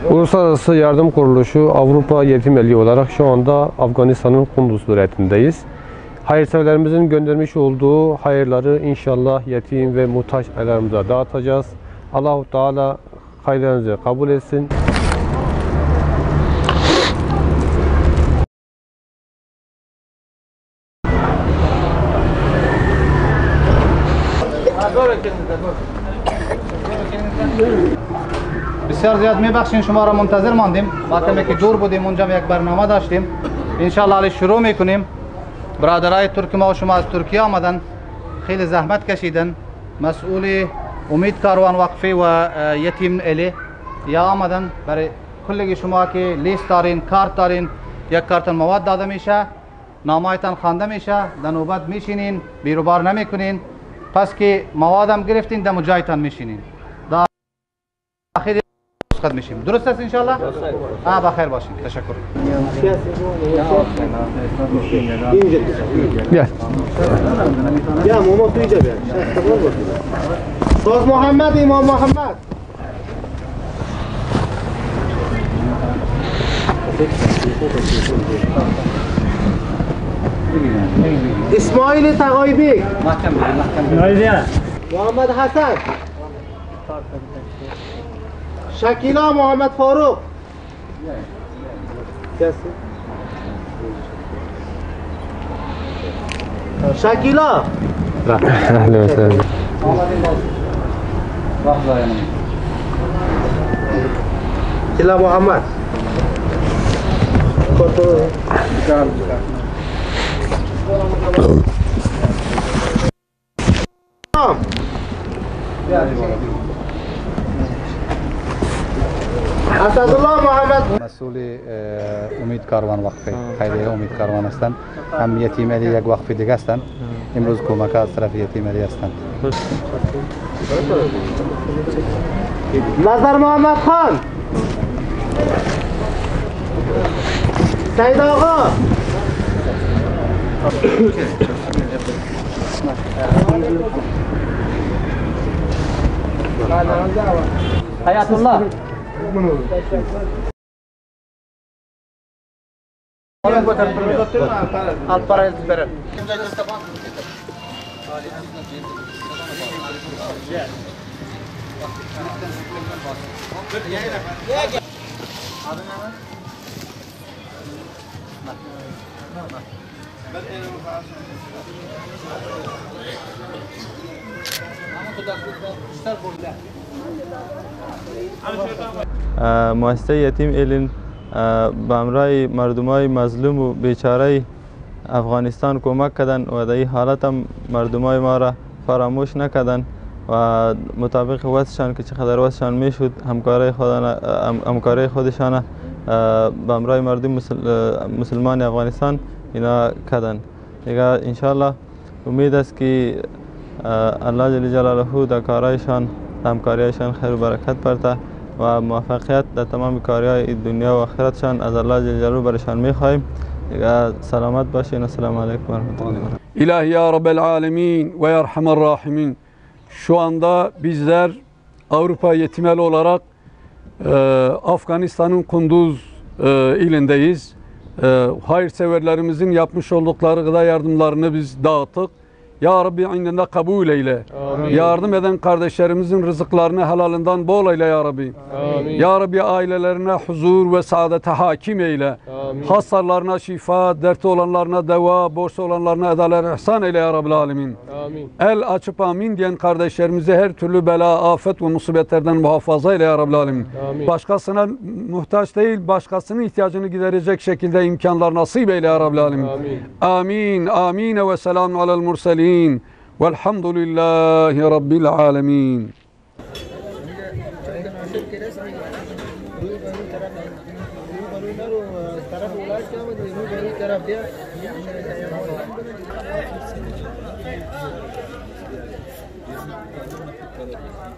Uluslararası Yardım Kuruluşu Avrupa Yetim Eli olarak şu anda Afganistan'ın Kunduz vilayetindeyiz. Hayırseverlerimizin göndermiş olduğu hayırları inşallah yetim ve muhtaç ailelerimize dağıtacağız. Allah-u Teala hayırlarınızı kabul etsin. بسیار زیاد میبخشین شما را منتظر ماندیم وقتی که دور بودیم اونجا یک برنامه داشتیم انشالله علی شروع میکنیم. برادرای ترک ما و شما از ترکیه آمدن خیلی زحمت کشیدن. مسئول امید کاروان وقفه و یتیم الی یا آمدن برای کلگی شما که لیست دارین کارت دارین یک کارتن مواد داده میشه نامایتان خوانده میشه در نوبت میشینین بیروبار نمیکنین پس که موادم گرفتین دم جایتان میشینین خد میشیم. درست است انشالله؟ بخیر باشین. تشکر. بیا ماما تو اینجا بیا. ساز محمد امام محمد. اسماعیل تقایبی. محمد حسن. شکیلا محمد فاروق شکیلا اهلا وسهلا. شکیلا محمد اسدالله محمد مسئول امید کاروان وقفه خیریه امید کاروان هستند. هم یتیم الی یک وقفه دیگه هستند. امروز کمک از طرف یتیم الی هستند. نظر محمد خان سید آقا حیات الله مؤسسه یتیم الین به همراه مردمای مظلوم و بیچاره افغانستان کمک کردن و در این حالت هم مردمای ما را فراموش نکردن و مطابق وضعشان که چقدر وضعشان میشد همکاری خودشان به همراه مردم مسلمان افغانستان اینا کردن. دیگه انشالله امید است که الله جل جلاله در کارایشان همکاریشان خیر و برکت برده و موفقیت در تمام کاریهای دنیا و آخرتشان از الله جل جلاله برشان میخواهیم. دیگه سلامت باشین. السلام علیکم و رحمت الله. İlahi ya Rabbel Alemin ve Yerhamer Rahimin. Şu anda bizler Avrupa Yetimeli olarak Afganistan'ın Kunduz ilindeyiz. Hayırseverlerimizin yapmış oldukları gıda yardımlarını biz dağıttık. Ya Rabbi indinde kabul eyle. Amin. Yardım eden kardeşlerimizin rızıklarını helalinden bol eyle ya Rabbi. Amin. Ya Rabbi ailelerine huzur ve saadete hakim eyle. Amin. Hastalarına şifa, dertli olanlarına deva, borçlu olanlarına edalar ihsan eyle ya Rabbil Alemin. Amin. El açıp amin diyen kardeşlerimizi her türlü bela, afet ve musibetlerden muhafaza eyle ya Rabbil Alemin. Amin. Başkasına muhtaç değil, başkasının ihtiyacını giderecek şekilde imkanlar nasip eyle ya Rabbil Alemin. Amin. Amin. Amin ve selamun alel murselin. Velhamdülillahi Rabbil alemin. طرف Thank you.